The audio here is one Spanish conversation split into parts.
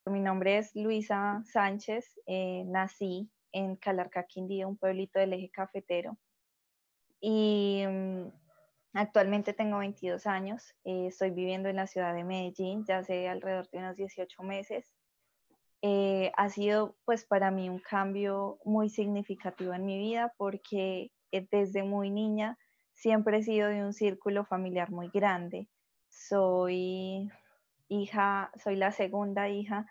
mi nombre es Luisa Sánchez, nací en Calarcá, Quindío, un pueblito del eje cafetero, y actualmente tengo 22 años, estoy viviendo en la ciudad de Medellín ya hace alrededor de unos 18 meses. Ha sido pues para mí un cambio muy significativo en mi vida porque desde muy niña siempre he sido de un círculo familiar muy grande. Soy soy la segunda hija.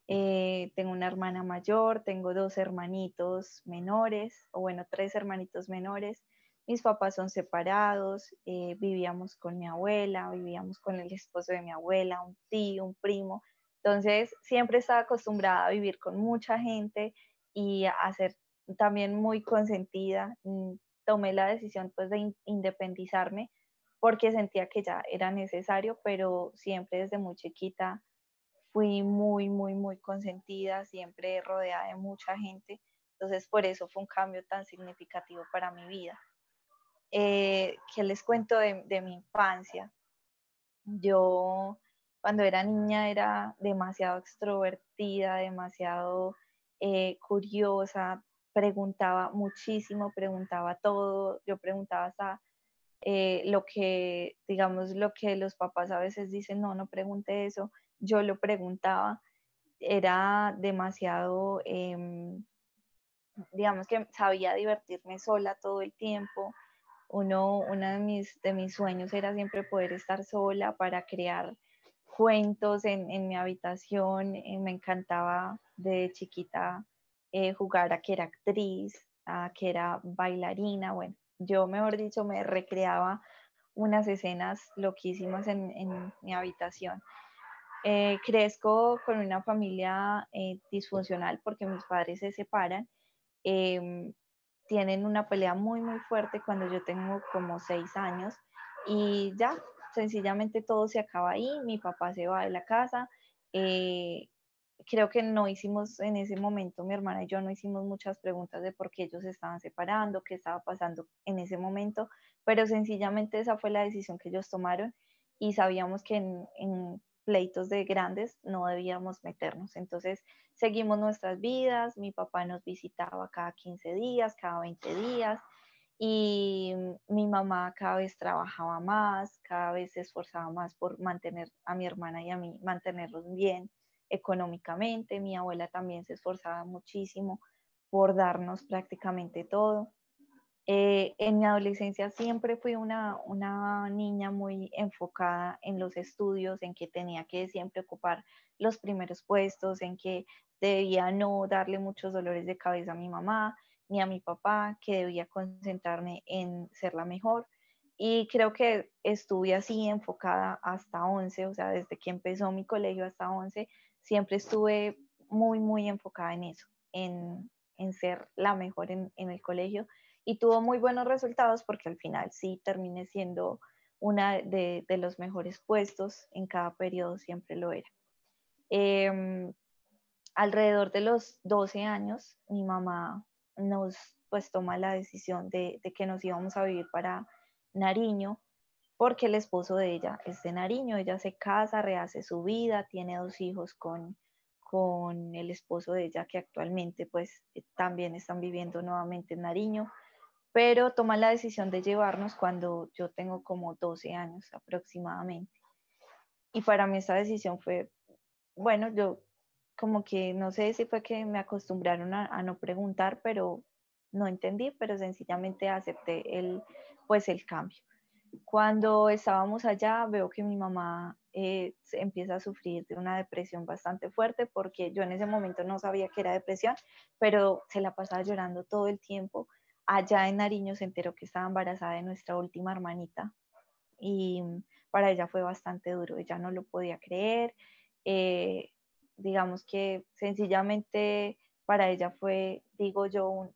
Tengo una hermana mayor, tengo dos hermanitos menores, o bueno, tres hermanitos menores. Mis papás son separados, vivíamos con mi abuela, vivíamos con el esposo de mi abuela, un tío, un primo. Entonces, siempre estaba acostumbrada a vivir con mucha gente y a ser también muy consentida. Tomé la decisión pues de independizarme porque sentía que ya era necesario, pero siempre desde muy chiquita fui muy, muy, muy consentida, siempre rodeada de mucha gente, entonces por eso fue un cambio tan significativo para mi vida. ¿Qué les cuento de mi infancia? Yo cuando era niña era demasiado extrovertida, demasiado curiosa, preguntaba muchísimo, preguntaba todo, yo preguntaba hasta lo que, digamos, lo que los papás a veces dicen, no, no pregunte eso, yo lo preguntaba. Era demasiado, digamos que sabía divertirme sola todo el tiempo. Uno de mis sueños era siempre poder estar sola para crear cuentos en mi habitación. Me encantaba de chiquita jugar a que era actriz, a que era bailarina. Bueno, yo, mejor dicho, me recreaba unas escenas loquísimas en mi habitación. Crezco con una familia disfuncional porque mis padres se separan. em, Tienen una pelea muy, muy fuerte cuando yo tengo como 6 años y ya, sencillamente todo se acaba ahí. Mi papá se va de la casa. eh, Creo que no hicimos en ese momento, mi hermana y yo no hicimos muchas preguntas de por qué ellos se estaban separando, qué estaba pasando en ese momento, pero sencillamente esa fue la decisión que ellos tomaron y sabíamos que en pleitos de grandes no debíamos meternos. Entonces seguimos nuestras vidas, mi papá nos visitaba cada 15 días, cada 20 días, y mi mamá cada vez trabajaba más, cada vez se esforzaba más por mantener a mi hermana y a mí, mantenerlos bien económicamente. Mi abuela también se esforzaba muchísimo por darnos prácticamente todo. En mi adolescencia siempre fui una niña muy enfocada en los estudios, en que tenía que siempre ocupar los primeros puestos, en que debía no darle muchos dolores de cabeza a mi mamá ni a mi papá, que debía concentrarme en ser la mejor. Y creo que estuve así enfocada hasta 11, o sea, desde que empezó mi colegio hasta 11, siempre estuve muy, muy enfocada en eso, en ser la mejor en el colegio, y tuvo muy buenos resultados porque al final sí terminé siendo una de los mejores puestos en cada periodo, siempre lo era. Eh, Alrededor de los 12 años, mi mamá nos pues toma la decisión de que nos íbamos a vivir para Nariño, porque el esposo de ella es de Nariño. Ella se casa, rehace su vida, tiene dos hijos con el esposo de ella, que actualmente pues también están viviendo nuevamente en Nariño, pero toma la decisión de llevarnos cuando yo tengo como 12 años aproximadamente. Y para mí esa decisión fue, bueno, yo como que no sé si fue que me acostumbraron a no preguntar, pero no entendí, pero sencillamente acepté pues el cambio. Cuando estábamos allá, veo que mi mamá empieza a sufrir de una depresión bastante fuerte, porque yo en ese momento no sabía que era depresión, pero se la pasaba llorando todo el tiempo. Allá en Nariño se enteró que estaba embarazada de nuestra última hermanita, y para ella fue bastante duro, ella no lo podía creer. eh, digamos que sencillamente para ella fue, digo yo,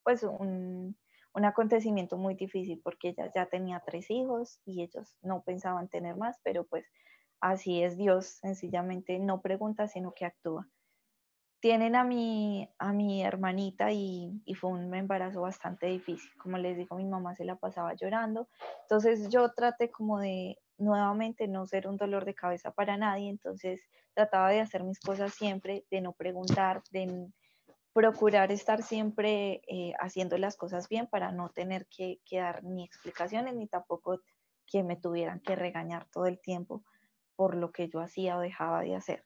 pues un acontecimiento muy difícil, porque ella ya tenía tres hijos y ellos no pensaban tener más, pero pues así es Dios, sencillamente no pregunta, sino que actúa. Tienen a mi hermanita, y fue un embarazo bastante difícil. Como les digo, mi mamá se la pasaba llorando. Entonces yo traté como nuevamente no ser un dolor de cabeza para nadie, entonces trataba de hacer mis cosas siempre, de no preguntar, de procurar estar siempre haciendo las cosas bien para no tener que dar ni explicaciones ni tampoco que me tuvieran que regañar todo el tiempo por lo que yo hacía o dejaba de hacer.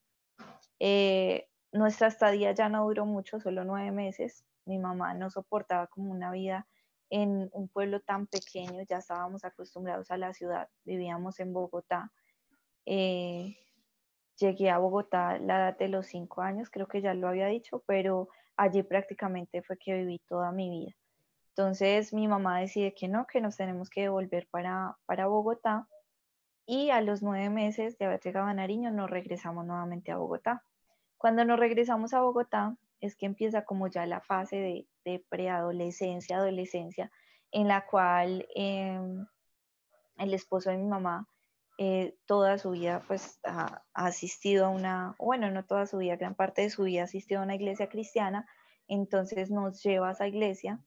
Nuestra estadía ya no duró mucho, solo 9 meses. Mi mamá no soportaba como una vida en un pueblo tan pequeño, ya estábamos acostumbrados a la ciudad, vivíamos en Bogotá. Eh, Llegué a Bogotá a la edad de los 5 años, creo que ya lo había dicho, pero allí prácticamente fue que viví toda mi vida. Entonces mi mamá decide que no, que nos tenemos que devolver para Bogotá y a los 9 meses de haber llegado a Nariño nos regresamos nuevamente a Bogotá. Cuando nos regresamos a Bogotá es que empieza como ya la fase de preadolescencia, adolescencia, en la cual el esposo de mi mamá toda su vida pues ha asistido a una, bueno, no toda su vida, gran parte de su vida ha asistido a una iglesia cristiana, entonces nos lleva a esa iglesia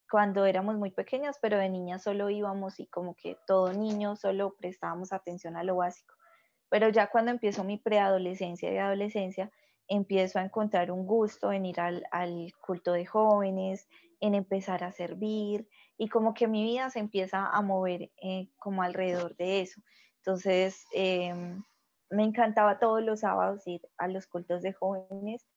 cuando éramos muy pequeñas, pero de niñas solo íbamos y como que todo niño solo prestábamos atención a lo básico. Pero ya cuando empiezo mi preadolescencia y adolescencia, empiezo a encontrar un gusto en ir al culto de jóvenes, en empezar a servir y como que mi vida se empieza a mover como alrededor de eso. Entonces, me encantaba todos los sábados ir a los cultos de jóvenes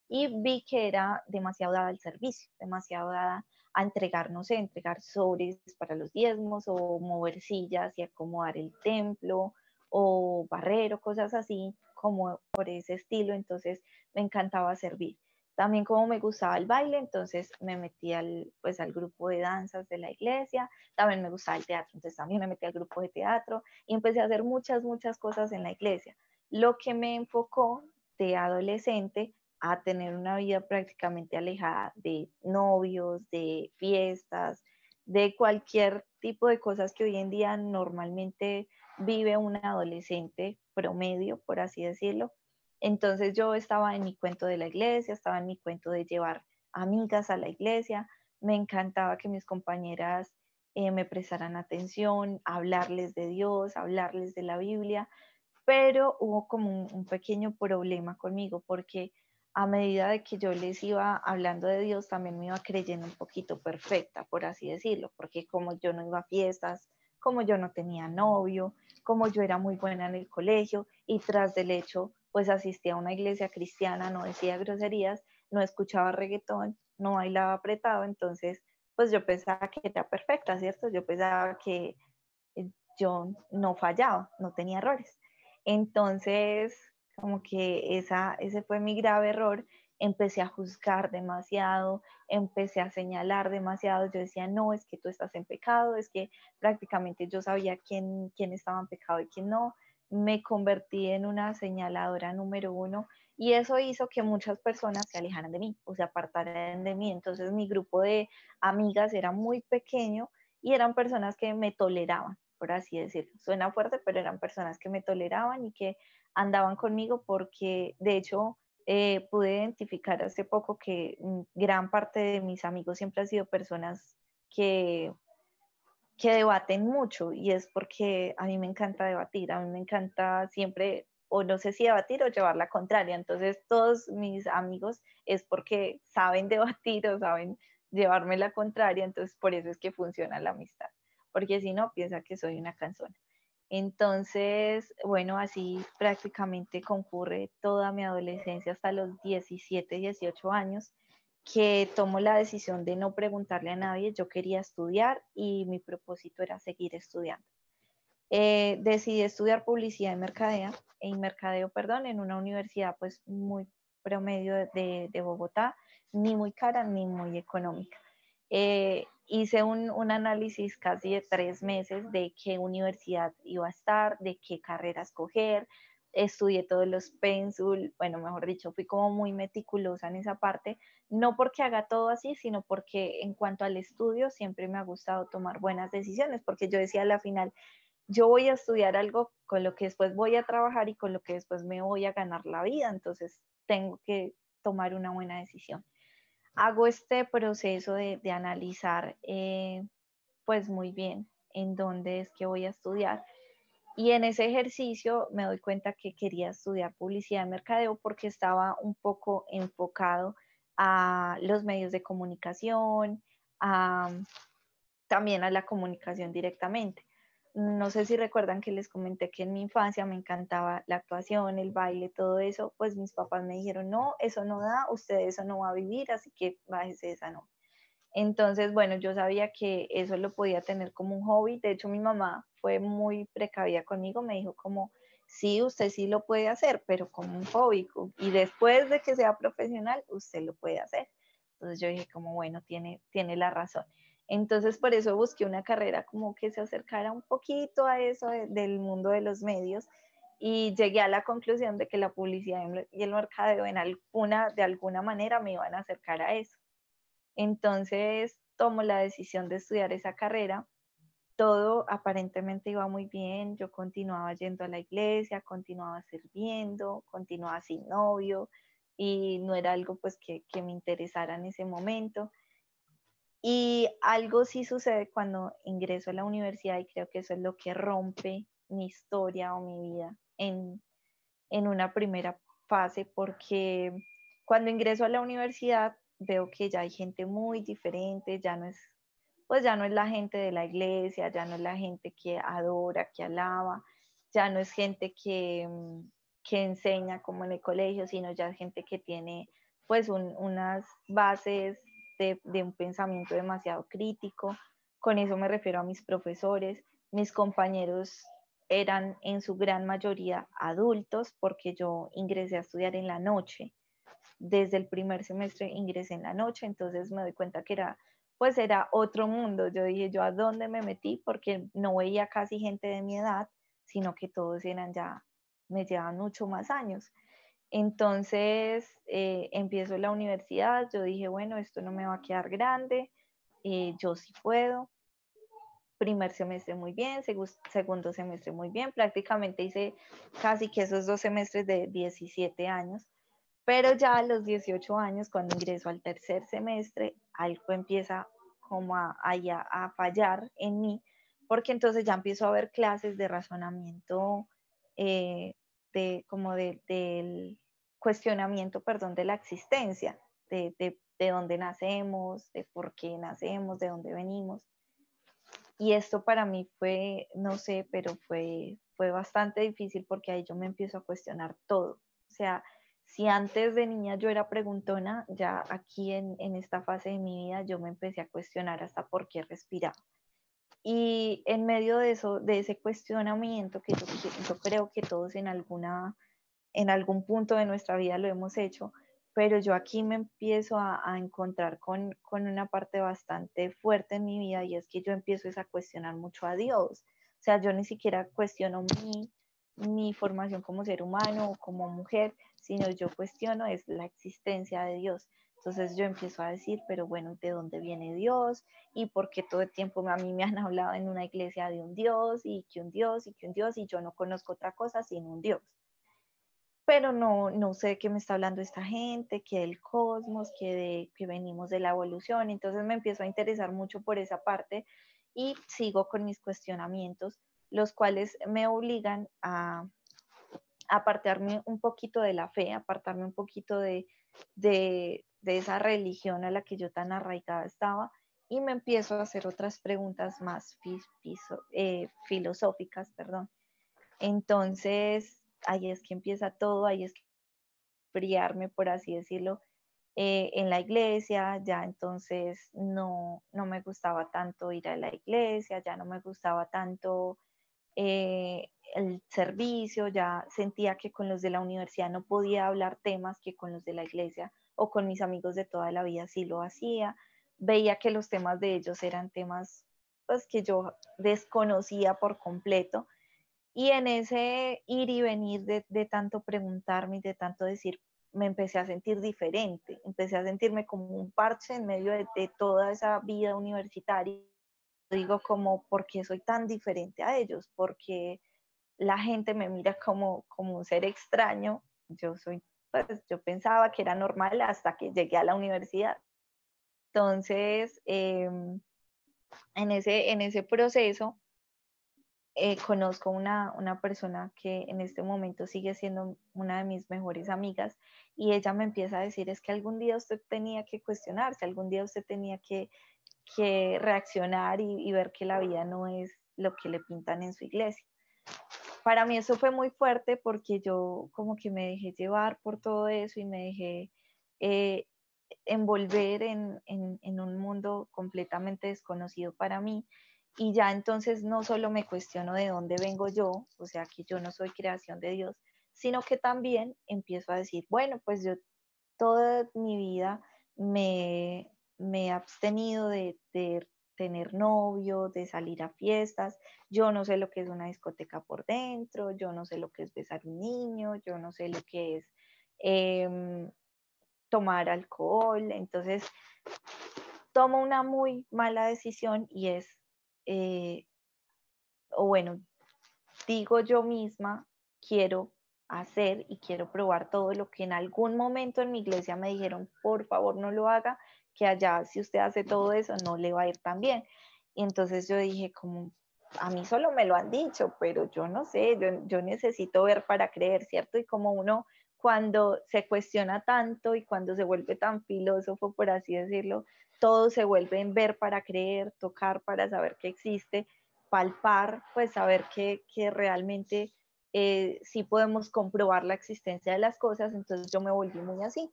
y vi que era demasiado dada al servicio, demasiado dada a entregar, no sé, entregar sobres para los diezmos o mover sillas y acomodar el templo o barrer o cosas así, como por ese estilo, entonces me encantaba servir. También como me gustaba el baile, entonces me metí pues, al grupo de danzas de la iglesia, también me gustaba el teatro, entonces también me metí al grupo de teatro y empecé a hacer muchas, muchas cosas en la iglesia. Lo que me enfocó de adolescente a tener una vida prácticamente alejada de novios, de fiestas, de cualquier tipo de cosas que hoy en día normalmente vive un adolescente promedio, por así decirlo. Entonces yo estaba en mi cuento de la iglesia, estaba en mi cuento de llevar amigas a la iglesia, me encantaba que mis compañeras me prestaran atención, hablarles de Dios, hablarles de la Biblia, pero hubo como un pequeño problema conmigo porque a medida de que yo les iba hablando de Dios, también me iba creyendo un poquito perfecta, por así decirlo, porque como yo no iba a fiestas, como yo no tenía novio, como yo era muy buena en el colegio y tras del hecho, pues asistía a una iglesia cristiana, no decía groserías, no escuchaba reggaetón, no bailaba apretado, entonces, pues yo pensaba que era perfecta, ¿cierto? Yo pensaba que yo no fallaba, no tenía errores. Entonces, como que ese fue mi grave error. Empecé a juzgar demasiado, empecé a señalar demasiado. Yo decía, no, es que tú estás en pecado, es que prácticamente yo sabía quién estaba en pecado y quién no. Me convertí en una señaladora número uno y eso hizo que muchas personas se alejaran de mí o se apartaran de mí. Entonces mi grupo de amigas era muy pequeño y eran personas que me toleraban, por así decirlo. Suena fuerte, pero eran personas que me toleraban y que andaban conmigo porque, de hecho, pude identificar hace poco que gran parte de mis amigos siempre han sido personas que, que debaten mucho y es porque a mí me encanta debatir, a mí me encanta siempre, o no sé si debatir o llevar la contraria. Entonces, todos mis amigos es porque saben debatir o saben llevarme la contraria, entonces por eso es que funciona la amistad, porque si no, piensa que soy una canzona. Entonces, bueno, así prácticamente concurre toda mi adolescencia hasta los 17, 18 años, que tomo la decisión de no preguntarle a nadie. Yo quería estudiar y mi propósito era seguir estudiando. Decidí estudiar publicidad y mercadeo, perdón, en una universidad pues muy promedio de Bogotá, ni muy cara ni muy económica. Hice un análisis casi de 3 meses de qué universidad iba a estar, de qué carrera escoger, estudié todos los pénsul, bueno, mejor dicho, fui como muy meticulosa en esa parte, no porque haga todo así, sino porque en cuanto al estudio siempre me ha gustado tomar buenas decisiones, porque yo decía a la final, yo voy a estudiar algo con lo que después voy a trabajar y con lo que después me voy a ganar la vida, entonces tengo que tomar una buena decisión. Hago este proceso de analizar pues muy bien en dónde es que voy a estudiar Y en ese ejercicio me doy cuenta que quería estudiar publicidad y mercadeo porque estaba un poco enfocado a los medios de comunicación, a, también a la comunicación directamente. No sé si recuerdan que les comenté que en mi infancia me encantaba la actuación, el baile, todo eso, pues mis papás me dijeron, no, eso no da, usted eso no va a vivir, así que bájese esa no. Entonces, bueno, yo sabía que eso lo podía tener como un hobby. De hecho, mi mamá fue muy precavida conmigo, me dijo como, sí, usted sí lo puede hacer, pero como un hobby. Y después de que sea profesional, usted lo puede hacer. Entonces yo dije como, bueno, tiene la razón. Entonces, por eso busqué una carrera como que se acercara un poquito a eso del mundo de los medios y llegué a la conclusión de que la publicidad y el mercadeo de alguna manera me iban a acercar a eso. Entonces tomo la decisión de estudiar esa carrera. Todo aparentemente iba muy bien. Yo continuaba yendo a la iglesia, continuaba sirviendo, continuaba sin novio y no era algo pues que me interesara en ese momento. Y algo sí sucede cuando ingreso a la universidad y creo que eso es lo que rompe mi historia o mi vida en una primera fase, porque cuando ingreso a la universidad veo que ya hay gente muy diferente, ya no es, pues ya no es la gente de la iglesia, ya no es la gente que adora, que alaba, ya no es gente que enseña como en el colegio, sino ya es gente que tiene pues unas bases de un pensamiento demasiado crítico. Con eso me refiero a mis profesores, mis compañeros eran en su gran mayoría adultos porque yo ingresé a estudiar en la noche. Desde el primer semestre ingresé en la noche, entonces me doy cuenta que era otro mundo. Yo dije, ¿yo a dónde me metí? Porque no veía casi gente de mi edad, sino que todos eran ya, me llevaban mucho más años. Entonces empiezo la universidad, yo dije, bueno, esto no me va a quedar grande, yo sí puedo. Primer semestre muy bien, segundo semestre muy bien, prácticamente hice casi que esos 2 semestres de 17 años, pero ya a los 18 años, cuando ingreso al tercer semestre, algo empieza como a fallar en mí, porque entonces ya empiezo a ver clases de razonamiento, eh, del cuestionamiento, perdón, de la existencia, de dónde nacemos, de por qué nacemos, de dónde venimos. Y esto para mí fue, no sé, pero fue bastante difícil porque ahí yo me empiezo a cuestionar todo. O sea, si antes de niña yo era preguntona, ya aquí en esta fase de mi vida yo me empecé a cuestionar hasta por qué respiraba. Y en medio de eso, de ese cuestionamiento yo creo que todos en algún punto de nuestra vida lo hemos hecho, pero yo aquí me empiezo a encontrar con una parte bastante fuerte en mi vida y es que yo empiezo a cuestionar mucho a Dios. O sea, yo ni siquiera cuestiono mi formación como ser humano o como mujer, sino yo cuestiono es la existencia de Dios. Entonces yo empiezo a decir, pero bueno, ¿de dónde viene Dios? ¿Y por qué todo el tiempo a mí me han hablado en una iglesia de un Dios y que un Dios y que un Dios y yo no conozco otra cosa sino un Dios? Pero no sé de qué me está hablando esta gente, que del cosmos, que venimos de la evolución. Entonces me empiezo a interesar mucho por esa parte y sigo con mis cuestionamientos, los cuales me obligan a apartarme un poquito de la fe, apartarme un poquito de esa religión a la que yo tan arraigada estaba y me empiezo a hacer otras preguntas más filosóficas, perdón. Entonces, ahí es que empieza todo, ahí es que friarme, por así decirlo, en la iglesia, ya entonces no me gustaba tanto ir a la iglesia, ya no me gustaba tanto el servicio, ya sentía que con los de la universidad no podía hablar temas que con los de la iglesia o con mis amigos de toda la vida sí lo hacía, veía que los temas de ellos eran temas pues que yo desconocía por completo y en ese ir y venir de tanto preguntarme y de tanto decir, me empecé a sentir diferente, empecé a sentirme como un parche en medio de toda esa vida universitaria. Digo como, ¿por qué soy tan diferente a ellos? Porque la gente me mira como un ser extraño. Pues yo pensaba que era normal hasta que llegué a la universidad. Entonces, en ese proceso, conozco una persona que en este momento sigue siendo una de mis mejores amigas y ella me empieza a decir, es que algún día usted tenía que cuestionarse, algún día usted tenía que reaccionar y ver que la vida no es lo que le pintan en su iglesia. Para mí eso fue muy fuerte porque yo como que me dejé llevar por todo eso y me dejé eh, envolver en un mundo completamente desconocido para mí. Y ya entonces no solo me cuestiono de dónde vengo yo, o sea, que yo no soy creación de Dios, sino que también empiezo a decir, bueno, pues yo toda mi vida me he abstenido de tener novio, de salir a fiestas. Yo no sé lo que es una discoteca por dentro, yo no sé lo que es besar un niño, yo no sé lo que es em, tomar alcohol. Entonces, tomo una muy mala decisión y es, eh, o bueno, digo yo misma, quiero hacer y quiero probar todo lo que en algún momento en mi iglesia me dijeron, por favor no lo haga, que allá si usted hace todo eso no le va a ir tan bien. Y entonces yo dije como, a mí solo me lo han dicho, pero yo no sé, yo necesito ver para creer, ¿cierto? Y como uno cuando se cuestiona tanto y cuando se vuelve tan filósofo, por así decirlo, todo se vuelve en ver para creer, tocar para saber que existe, palpar, pues saber que realmente sí podemos comprobar la existencia de las cosas. Entonces yo me volví muy así.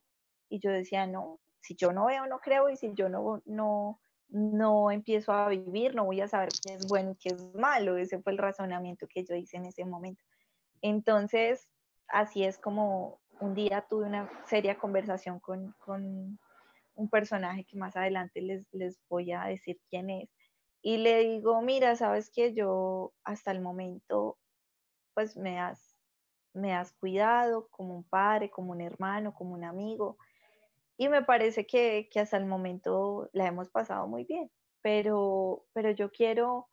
Y yo decía, no, si yo no veo, no creo, y si yo no empiezo a vivir, no voy a saber qué es bueno y qué es malo. Ese fue el razonamiento que yo hice en ese momento. Entonces, así es como un día tuve una seria conversación con un personaje que más adelante les voy a decir quién es. Y le digo, mira, sabes que yo hasta el momento, pues me has cuidado como un padre, como un hermano, como un amigo. Y me parece que hasta el momento la hemos pasado muy bien. Pero yo quiero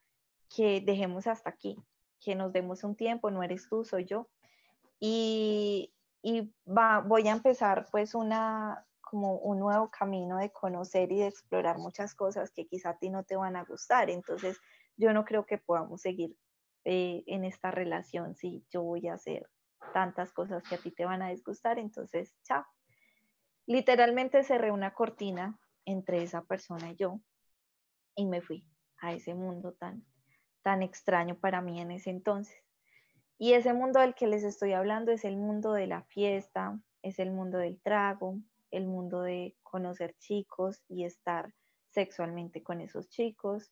que dejemos hasta aquí, que nos demos un tiempo, no eres tú, soy yo. Y voy a empezar pues como un nuevo camino de conocer y de explorar muchas cosas que quizá a ti no te van a gustar. Entonces, yo no creo que podamos seguir en esta relación si yo voy a hacer tantas cosas que a ti te van a disgustar. Entonces, chao. Literalmente cerré una cortina entre esa persona y yo y me fui a ese mundo tan extraño para mí en ese entonces. Y ese mundo del que les estoy hablando es el mundo de la fiesta, es el mundo del trago, el mundo de conocer chicos y estar sexualmente con esos chicos.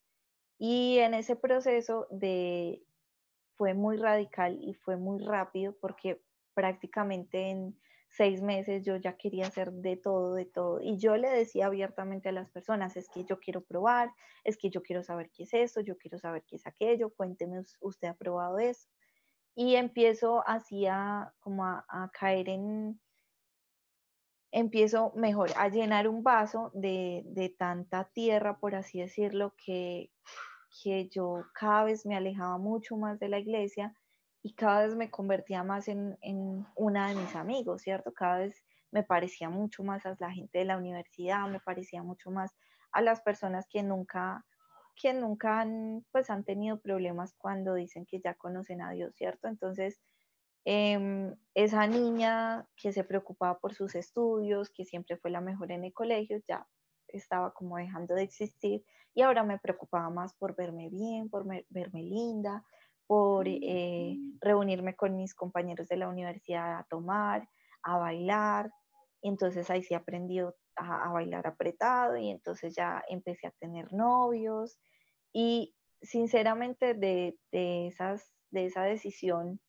Y en ese proceso fue muy radical y fue muy rápido porque prácticamente en 6 meses yo ya quería hacer de todo, de todo. Y yo le decía abiertamente a las personas, es que yo quiero probar, es que yo quiero saber qué es esto, yo quiero saber qué es aquello, cuénteme, usted ha probado eso. Y empiezo así a caer empiezo mejor a llenar un vaso de tanta tierra, por así decirlo, que yo cada vez me alejaba mucho más de la iglesia y cada vez me convertía más en una de mis amigos, ¿cierto? Cada vez me parecía mucho más a la gente de la universidad, me parecía mucho más a las personas que nunca pues han tenido problemas cuando dicen que ya conocen a Dios, ¿cierto? Entonces, esa niña que se preocupaba por sus estudios, que siempre fue la mejor en el colegio, ya estaba como dejando de existir y ahora me preocupaba más por verme bien, verme linda, por reunirme con mis compañeros de la universidad a tomar, a bailar. Y entonces ahí sí aprendí a bailar apretado y entonces ya empecé a tener novios y sinceramente de esa decisión,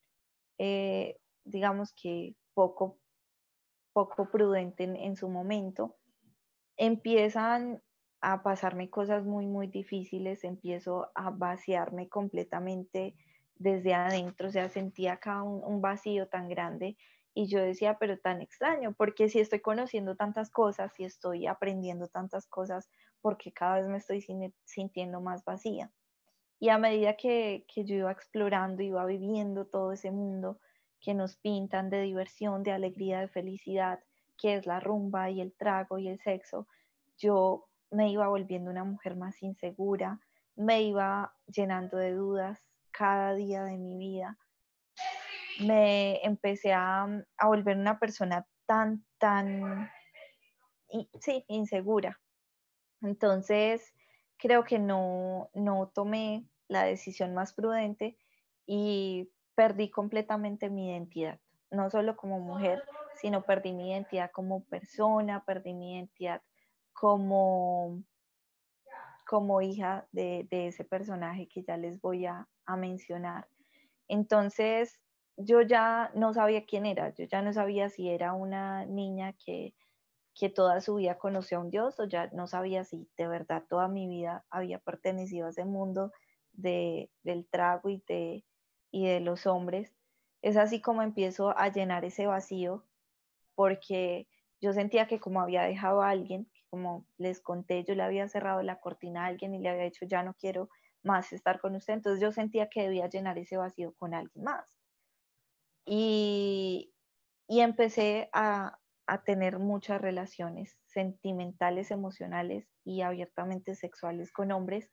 digamos que poco prudente en su momento, empiezan a pasarme cosas muy difíciles, empiezo a vaciarme completamente desde adentro, o sea, sentía acá un vacío tan grande y yo decía, pero tan extraño, porque si estoy conociendo tantas cosas, si estoy aprendiendo tantas cosas, porque cada vez me estoy sintiendo más vacía. Y a medida que yo iba explorando, iba viviendo todo ese mundo que nos pintan de diversión, de alegría, de felicidad, que es la rumba y el trago y el sexo, yo me iba volviendo una mujer más insegura, me iba llenando de dudas, cada día de mi vida, me empecé a volver una persona sí, insegura. Entonces, creo que no tomé la decisión más prudente y perdí completamente mi identidad, no solo como mujer, sino perdí mi identidad como persona, perdí mi identidad como, como hija de ese personaje que ya les voy a mencionar. Entonces, yo ya no sabía quién era, yo ya no sabía si era una niña que toda su vida conoció a un Dios o ya no sabía si de verdad toda mi vida había pertenecido a ese mundo del trago y de los hombres. Es así como empiezo a llenar ese vacío porque yo sentía que como había dejado a alguien, que como les conté, yo le había cerrado la cortina a alguien y le había dicho ya no quiero más estar con usted, entonces yo sentía que debía llenar ese vacío con alguien más. Y, y empecé a tener muchas relaciones sentimentales, emocionales y abiertamente sexuales con hombres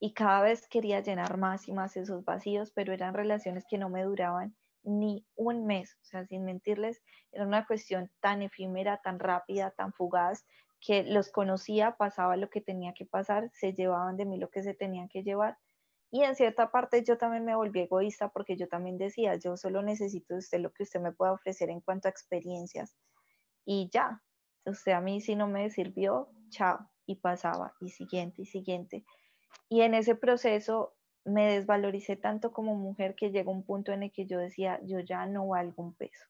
y cada vez quería llenar más y más esos vacíos, pero eran relaciones que no me duraban ni un mes, o sea, sin mentirles, era una cuestión tan efímera, tan rápida, tan fugaz, que los conocía, pasaba lo que tenía que pasar, se llevaban de mí lo que se tenían que llevar. Y en cierta parte yo también me volví egoísta porque yo también decía, yo solo necesito de usted lo que usted me pueda ofrecer en cuanto a experiencias y ya, usted a mí si no me sirvió, chao, y pasaba, y siguiente, y siguiente. Y en ese proceso me desvaloricé tanto como mujer que llegó un punto en el que yo decía, yo ya no valgo un peso,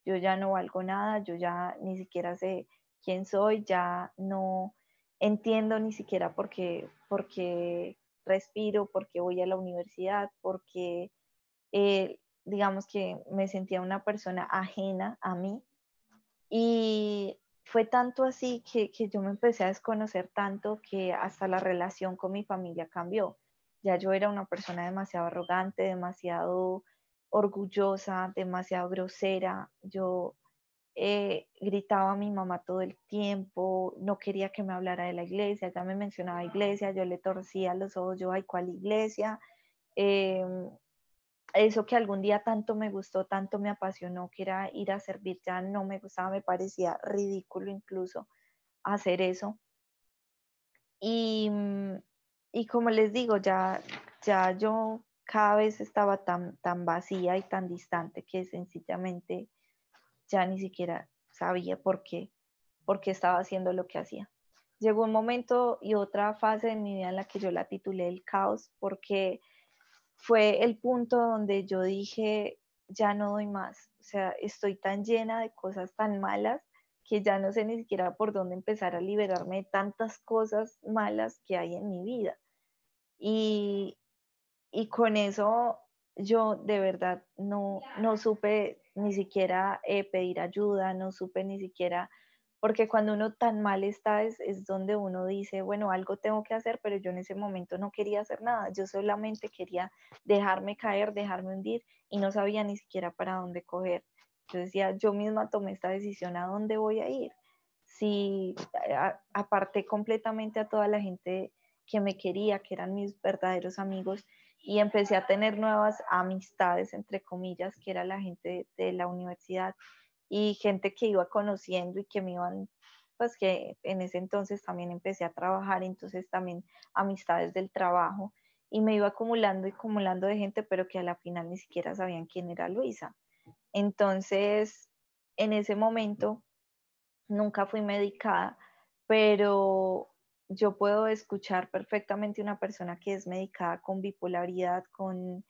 yo ya no valgo nada, yo ya ni siquiera sé quién soy, ya no entiendo ni siquiera por qué respiro, por qué voy a la universidad, porque digamos que me sentía una persona ajena a mí y fue tanto así que yo me empecé a desconocer tanto que hasta la relación con mi familia cambió. Ya yo era una persona demasiado arrogante, demasiado orgullosa, demasiado grosera. Yo gritaba a mi mamá todo el tiempo, no quería que me hablara de la iglesia, ya me mencionaba iglesia, yo le torcía los ojos, yo, ay, ¿cuál iglesia? Em, Eso que algún día tanto me gustó, tanto me apasionó, que era ir a servir, ya no me gustaba, me parecía ridículo incluso hacer eso. Y, y como les digo, ya yo cada vez estaba tan vacía y tan distante que sencillamente ya ni siquiera sabía por qué estaba haciendo lo que hacía. Llegó un momento y otra fase de mi vida en la que yo la titulé el caos, porque fue el punto donde yo dije, ya no doy más, o sea, estoy tan llena de cosas tan malas que ya no sé ni siquiera por dónde empezar a liberarme de tantas cosas malas que hay en mi vida. Y, y con eso yo de verdad no supe ni siquiera pedir ayuda, no supe ni siquiera, porque cuando uno tan mal está es donde uno dice, bueno, algo tengo que hacer, pero yo en ese momento no quería hacer nada, yo solamente quería dejarme caer, dejarme hundir y no sabía ni siquiera para dónde coger. Yo decía, yo misma tomé esta decisión, ¿a dónde voy a ir? Si aparté completamente a toda la gente que me quería, que eran mis verdaderos amigos, y empecé a tener nuevas amistades, entre comillas, que era la gente de la universidad y gente que iba conociendo y que me iban, pues que en ese entonces también empecé a trabajar, entonces también amistades del trabajo y me iba acumulando y acumulando de gente, pero que a la final ni siquiera sabían quién era Luisa. Entonces, en ese momento nunca fui medicada, pero yo puedo escuchar perfectamente una persona que es medicada con bipolaridad, con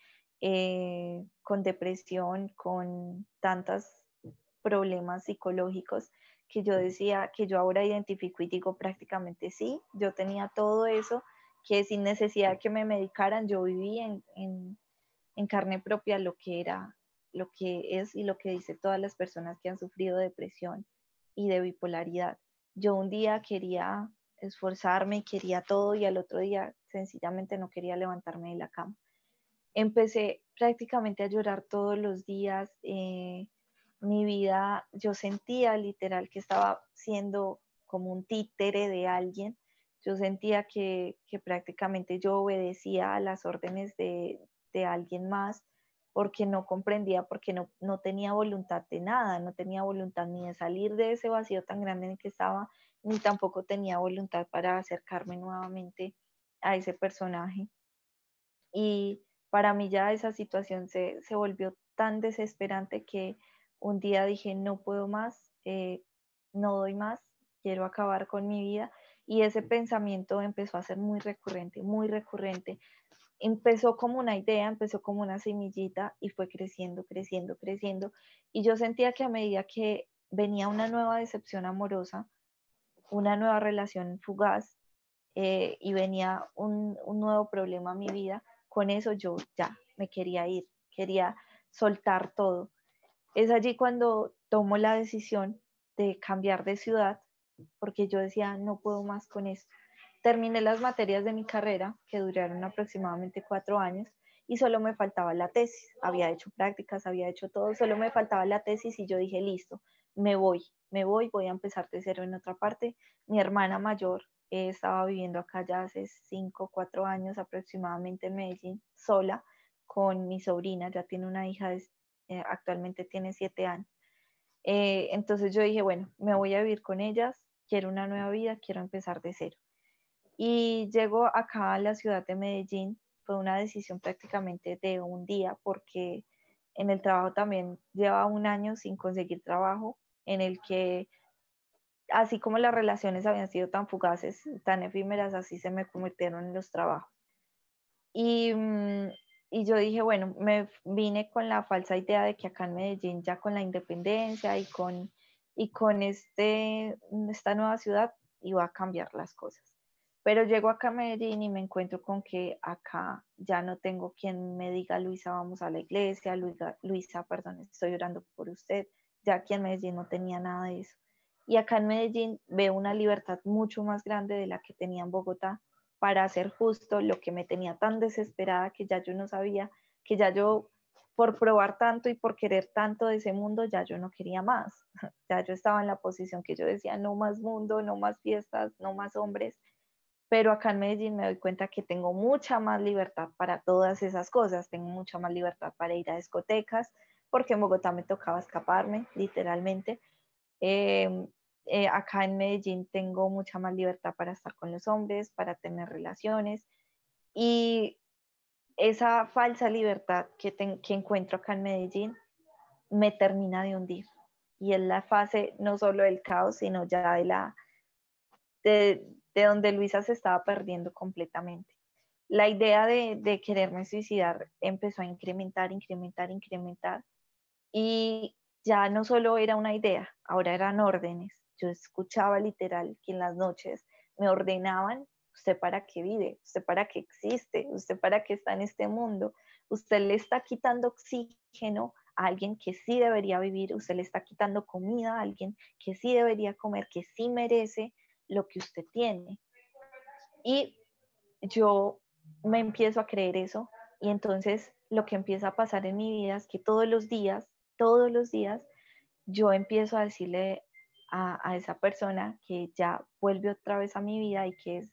depresión, con tantos problemas psicológicos que yo decía, que yo ahora identifico y digo prácticamente sí, yo tenía todo eso, que sin necesidad de que me medicaran, yo viví en carne propia lo que era, lo que es y lo que dice todas las personas que han sufrido depresión y de bipolaridad. Yo un día quería esforzarme y quería todo y al otro día sencillamente no quería levantarme de la cama. Empecé prácticamente a llorar todos los días. Mi vida, yo sentía literal que estaba siendo como un títere de alguien. Yo sentía que prácticamente yo obedecía a las órdenes de alguien más, porque no comprendía, porque no tenía voluntad de nada, no tenía voluntad ni de salir de ese vacío tan grande en el que estaba, ni tampoco tenía voluntad para acercarme nuevamente a ese personaje. Y para mí ya esa situación se volvió tan desesperante que un día dije, no puedo más, no doy más, quiero acabar con mi vida. Y ese pensamiento empezó a ser muy recurrente, muy recurrente. Empezó como una idea, empezó como una semillita y fue creciendo, creciendo, creciendo. Y yo sentía que a medida que venía una nueva decepción amorosa, una nueva relación fugaz, y venía un nuevo problema a mi vida, con eso yo ya me quería ir, quería soltar todo. Es allí cuando tomo la decisión de cambiar de ciudad, porque yo decía, no puedo más con esto. Terminé las materias de mi carrera, que duraron aproximadamente 4 años, y solo me faltaba la tesis. Había hecho prácticas, había hecho todo, solo me faltaba la tesis y yo dije, listo, voy a empezar de cero en otra parte. Mi hermana mayor estaba viviendo acá ya hace 5, 4 años aproximadamente en Medellín, sola, con mi sobrina, ya tiene una hija, actualmente tiene 7 años. Entonces yo dije, bueno, me voy a vivir con ellas, quiero una nueva vida, quiero empezar de cero. Y llego acá a la ciudad de Medellín, fue una decisión prácticamente de un día, porque en el trabajo también llevaba un año sin conseguir trabajo, en el que así como las relaciones habían sido tan fugaces, tan efímeras, así se me convirtieron en los trabajos. Y, y yo dije, bueno, me vine con la falsa idea de que acá en Medellín, ya con la independencia y con esta nueva ciudad, iba a cambiar las cosas. Pero llego acá a Medellín y me encuentro con que acá ya no tengo quien me diga, Luisa, vamos a la iglesia, Luisa, perdón, estoy orando por usted. Ya aquí en Medellín no tenía nada de eso. Y acá en Medellín veo una libertad mucho más grande de la que tenía en Bogotá para hacer justo lo que me tenía tan desesperada, que ya yo no sabía, que ya yo por probar tanto y por querer tanto de ese mundo, ya yo no quería más. Ya yo estaba en la posición que yo decía, no más mundo, no más fiestas, no más hombres. Pero acá en Medellín me doy cuenta que tengo mucha más libertad para todas esas cosas, tengo mucha más libertad para ir a discotecas, porque en Bogotá me tocaba escaparme, literalmente. Eh, Acá en Medellín tengo mucha más libertad para estar con los hombres, para tener relaciones, y esa falsa libertad que encuentro acá en Medellín me termina de hundir. Y es la fase no solo del caos, sino ya de donde Luisa se estaba perdiendo completamente. La idea de quererme suicidar empezó a incrementar, incrementar, incrementar, y ya no solo era una idea, ahora eran órdenes. Yo escuchaba literal que en las noches me ordenaban, usted para qué vive, usted para qué existe, usted para qué está en este mundo, usted le está quitando oxígeno a alguien que sí debería vivir, usted le está quitando comida a alguien que sí debería comer, que sí merece lo que usted tiene. Y yo me empiezo a creer eso, y entonces lo que empieza a pasar en mi vida es que todos los días, yo empiezo a decirle a esa persona que ya vuelve otra vez a mi vida, y que es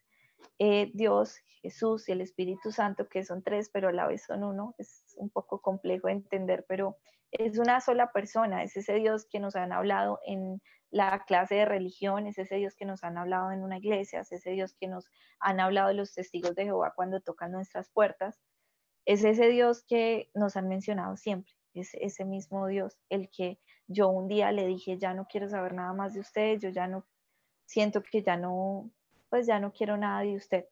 Dios, Jesús y el Espíritu Santo, que son tres, pero a la vez son uno. Es un poco complejo de entender, pero es una sola persona, es ese Dios que nos han hablado en la clase de religión, es ese Dios que nos han hablado en una iglesia, es ese Dios que nos han hablado los testigos de Jehová cuando tocan nuestras puertas, es ese Dios que nos han mencionado siempre, es ese mismo Dios, el que yo un día le dije, ya no quiero saber nada más de usted, yo ya no siento que ya no, pues ya no quiero nada de usted.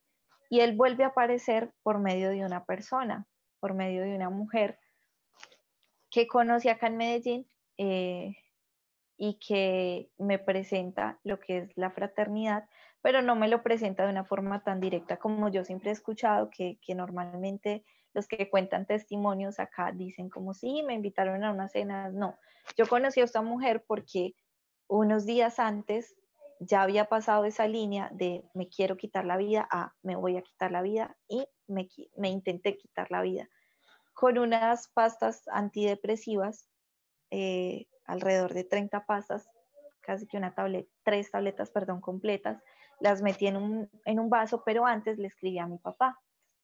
Y él vuelve a aparecer por medio de una persona, por medio de una mujer que conocí acá en Medellín, eh, y que me presenta lo que es la fraternidad, pero no me lo presenta de una forma tan directa como yo siempre he escuchado, que normalmente los que cuentan testimonios acá dicen como, sí, me invitaron a una cena. No, yo conocí a esta mujer porque unos días antes ya había pasado esa línea de me quiero quitar la vida a me voy a quitar la vida, y me intenté quitar la vida con unas pastas antidepresivas, alrededor de 30 pastas, casi que una tableta, 3 tabletas, perdón, completas. Las metí en un vaso, pero antes le escribí a mi papá.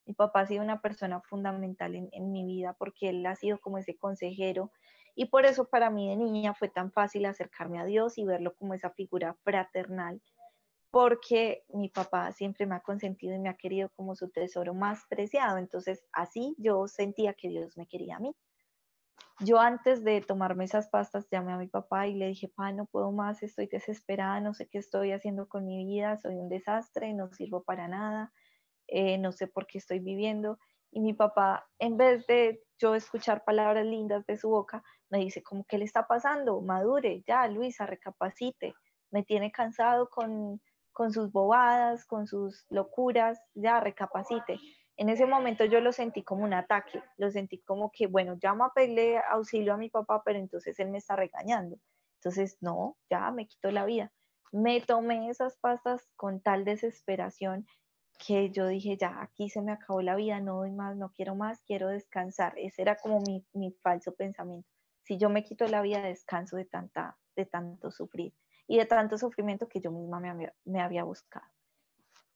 Mi papá ha sido una persona fundamental en mi vida porque él ha sido como ese consejero y por eso para mí de niña fue tan fácil acercarme a Dios y verlo como esa figura fraternal, porque mi papá siempre me ha consentido y me ha querido como su tesoro más preciado. Entonces así yo sentía que Dios me quería a mí. Yo antes de tomarme esas pastas llamé a mi papá y le dije, pa, no puedo más, estoy desesperada, no sé qué estoy haciendo con mi vida, soy un desastre, no sirvo para nada, no sé por qué estoy viviendo. Y mi papá, en vez de yo escuchar palabras lindas de su boca, me dice, ¿cómo qué le está pasando? Madure, ya, Luisa, recapacite. Me tiene cansado con sus bobadas, con sus locuras, ya, recapacite. En ese momento yo lo sentí como un ataque, lo sentí como que, bueno, llamo a pedirle auxilio a mi papá, pero entonces él me está regañando. Entonces, no, ya me quitó la vida. Me tomé esas pastas con tal desesperación que yo dije, ya, aquí se me acabó la vida, no doy más, quiero descansar. Ese era como mi falso pensamiento. Si yo me quito la vida, descanso de tanto sufrir y de tanto sufrimiento que yo misma me había buscado.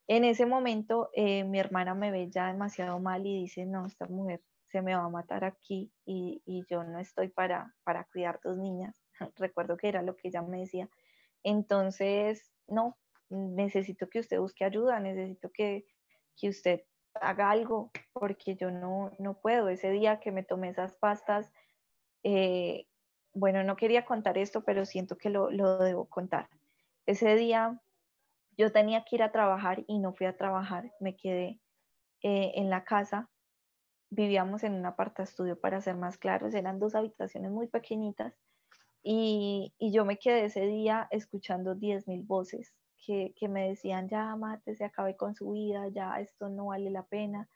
En ese momento, mi hermana me ve ya demasiado mal y dice, no, esta mujer se me va a matar aquí y yo no estoy para cuidar dos niñas. Recuerdo que era lo que ella me decía. Entonces, no, necesito que usted busque ayuda, necesito que usted haga algo, porque yo no puedo. Ese día que me tomé esas pastas, eh, bueno, no quería contar esto, pero siento que lo debo contar. Ese día yo tenía que ir a trabajar y no fui a trabajar, me quedé en la casa. Vivíamos en un apartaestudio, para ser más claros, eran dos habitaciones muy pequeñitas y yo me quedé ese día escuchando 10.000 voces que me decían, ya mate, se acabe con su vida, ya esto no vale la pena.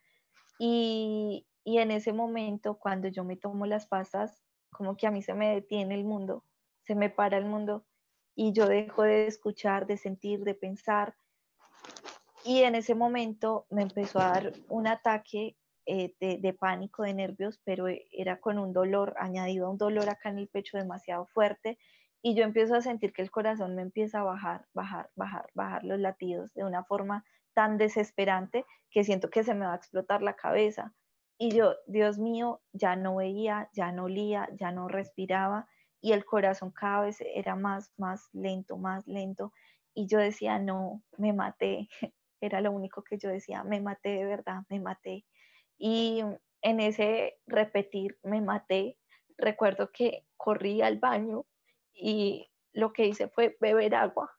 Y en ese momento, cuando yo me tomo las pastas, como que a mí se me detiene el mundo, se me para el mundo y yo dejo de escuchar, de sentir, de pensar. Y en ese momento me empezó a dar un ataque de pánico, de nervios, pero era con un dolor, añadido a un dolor acá en el pecho demasiado fuerte. Y yo empiezo a sentir que el corazón me empieza a bajar los latidos de una forma tan desesperante que siento que se me va a explotar la cabeza. Y yo, Dios mío, ya no veía, ya no olía, ya no respiraba y el corazón cada vez era más lento, más lento. Y yo decía, no, me maté, era lo único que yo decía, me maté de verdad, me maté. Y en ese repetir, me maté, recuerdo que corrí al baño y lo que hice fue beber agua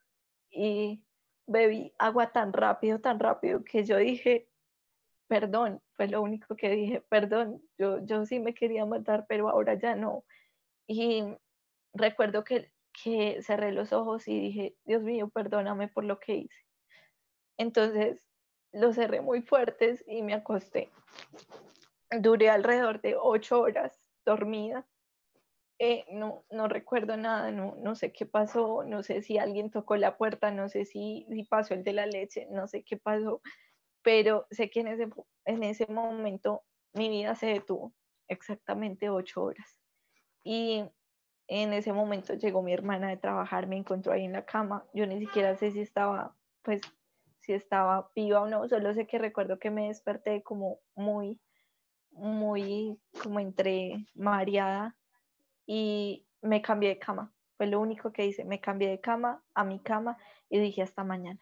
y bebí agua tan rápido que yo dije, perdón, fue lo único que dije, perdón, yo sí me quería matar, pero ahora ya no. Y recuerdo que cerré los ojos y dije, Dios mío, perdóname por lo que hice. Entonces lo cerré muy fuertes y me acosté. Duré alrededor de 8 horas dormida. No recuerdo nada, no sé qué pasó, no sé si alguien tocó la puerta, no sé si pasó el de la leche, no sé qué pasó, pero sé que en ese momento mi vida se detuvo exactamente 8 horas. Y en ese momento llegó mi hermana de trabajar, me encontró ahí en la cama. Yo ni siquiera sé si estaba, pues, si estaba viva o no, solo sé que recuerdo que me desperté como muy, como entre mareada y me cambié de cama. Fue lo único que hice, me cambié de cama a mi cama y dije hasta mañana.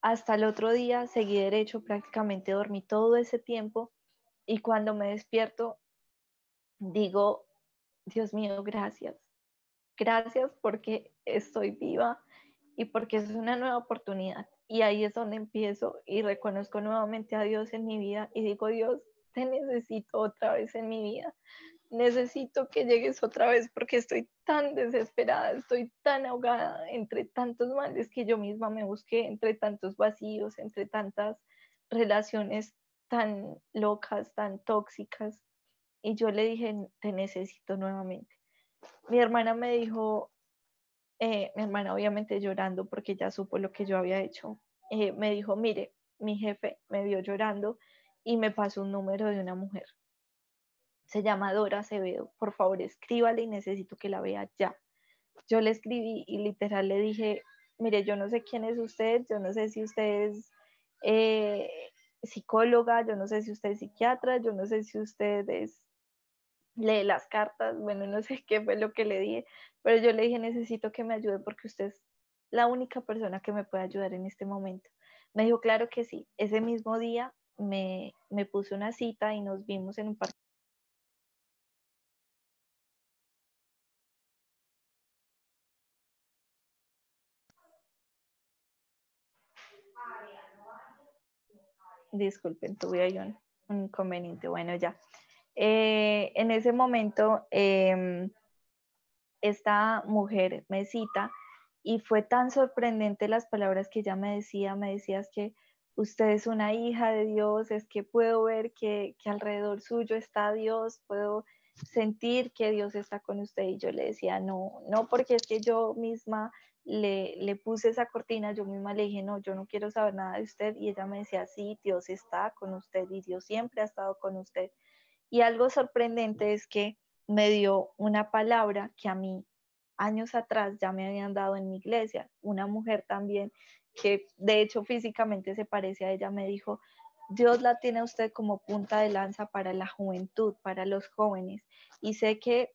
Hasta el otro día seguí derecho, prácticamente dormí todo ese tiempo y cuando me despierto digo, Dios mío, gracias. Gracias porque estoy viva y porque es una nueva oportunidad. Y ahí es donde empiezo y reconozco nuevamente a Dios en mi vida y digo, Dios, te necesito otra vez en mi vida. Necesito que llegues otra vez porque estoy tan desesperada, estoy tan ahogada entre tantos males que yo misma me busqué, entre tantos vacíos, entre tantas relaciones tan locas, tan tóxicas. Y yo le dije, te necesito nuevamente. Mi hermana me dijo, mi hermana obviamente llorando porque ya supo lo que yo había hecho, me dijo, mire, mi jefe me vio llorando y me pasó un número de una mujer. Se llama Dora Acevedo, por favor escríbale y necesito que la vea ya. Yo le escribí y literal le dije, mire, yo no sé quién es usted, yo no sé si usted es psicóloga, yo no sé si usted es psiquiatra, yo no sé si usted lee las cartas, bueno, no sé qué fue lo que le dije, pero yo le dije, necesito que me ayude porque usted es la única persona que me puede ayudar en este momento. Me dijo, claro que sí. Ese mismo día me puse una cita y nos vimos en un parque. Disculpen, tuve ahí un inconveniente. Bueno, ya. En ese momento, esta mujer me cita y fue tan sorprendente las palabras que ella me decía es que usted es una hija de Dios, es que puedo ver que alrededor suyo está Dios, puedo sentir que Dios está con usted. Y yo le decía, no, no, porque es que yo misma le puse esa cortina, yo misma le dije, no, yo no quiero saber nada de usted. Y ella me decía, sí, Dios está con usted y Dios siempre ha estado con usted. Y algo sorprendente es que me dio una palabra que a mí años atrás ya me habían dado en mi iglesia. Una mujer también que de hecho físicamente se parece a ella me dijo, Dios la tiene a usted como punta de lanza para la juventud, para los jóvenes. Y sé que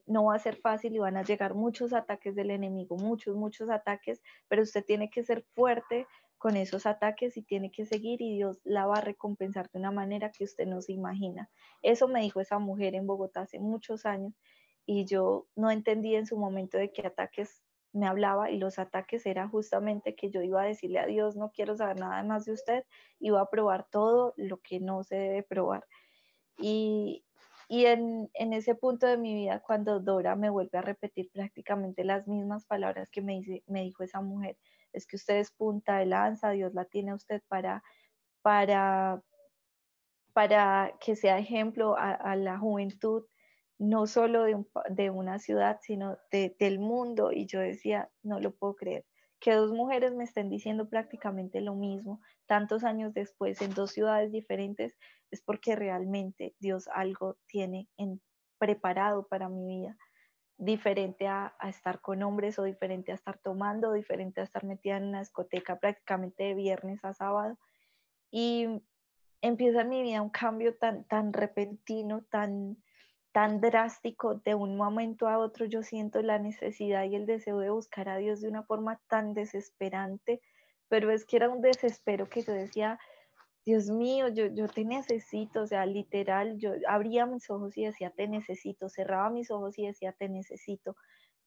no va a ser fácil y van a llegar muchos ataques del enemigo, muchos ataques, pero usted tiene que ser fuerte con esos ataques y tiene que seguir y Dios la va a recompensar de una manera que usted no se imagina. Eso me dijo esa mujer en Bogotá hace muchos años y yo no entendí en su momento de qué ataques me hablaba y los ataques era justamente que yo iba a decirle a Dios, no quiero saber nada más de usted, iba a probar todo lo que no se debe probar. Y, en ese punto de mi vida, cuando Dora me vuelve a repetir prácticamente las mismas palabras que me dijo esa mujer, es que usted es punta de lanza, Dios la tiene a usted para, para que sea ejemplo a la juventud, no solo de una ciudad, sino del mundo. Y yo decía, no lo puedo creer, que dos mujeres me estén diciendo prácticamente lo mismo, tantos años después, en dos ciudades diferentes, es porque realmente Dios algo tiene preparado para mi vida, diferente a estar con hombres o diferente a estar tomando, diferente a estar metida en una discoteca prácticamente de viernes a sábado. Y empieza en mi vida un cambio tan repentino, tan drástico, de un momento a otro yo siento la necesidad y el deseo de buscar a Dios de una forma tan desesperante, pero es que era un desespero que yo decía, Dios mío, yo te necesito, o sea, literal, yo abría mis ojos y decía, te necesito, cerraba mis ojos y decía, te necesito.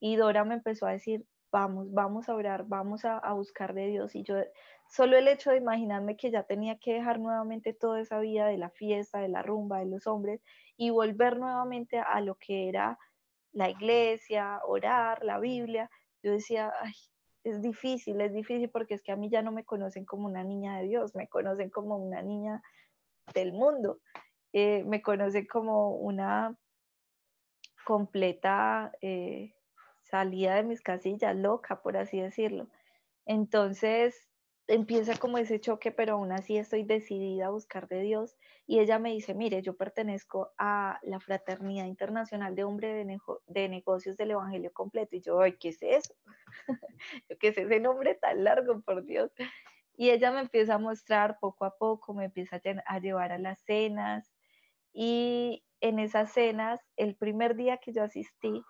Y Dora me empezó a decir, vamos a orar, vamos a buscar de Dios. Y yo, solo el hecho de imaginarme que ya tenía que dejar nuevamente toda esa vida de la fiesta, de la rumba, de los hombres, y volver nuevamente a lo que era la iglesia, orar, la Biblia, yo decía, ay, es difícil porque es que a mí ya no me conocen como una niña de Dios, me conocen como una niña del mundo, me conocen como una completa salida de mis casillas, loca, por así decirlo. Entonces empieza como ese choque, pero aún así estoy decidida a buscar de Dios. Y ella me dice, mire, yo pertenezco a la Fraternidad Internacional de Hombres de Negocios del Evangelio Completo. Y yo, ay, ¿qué es eso? ¿Qué es ese nombre tan largo, por Dios? Y ella me empieza a mostrar poco a poco, me empieza a llevar a las cenas. Y en esas cenas, el primer día que yo asistí,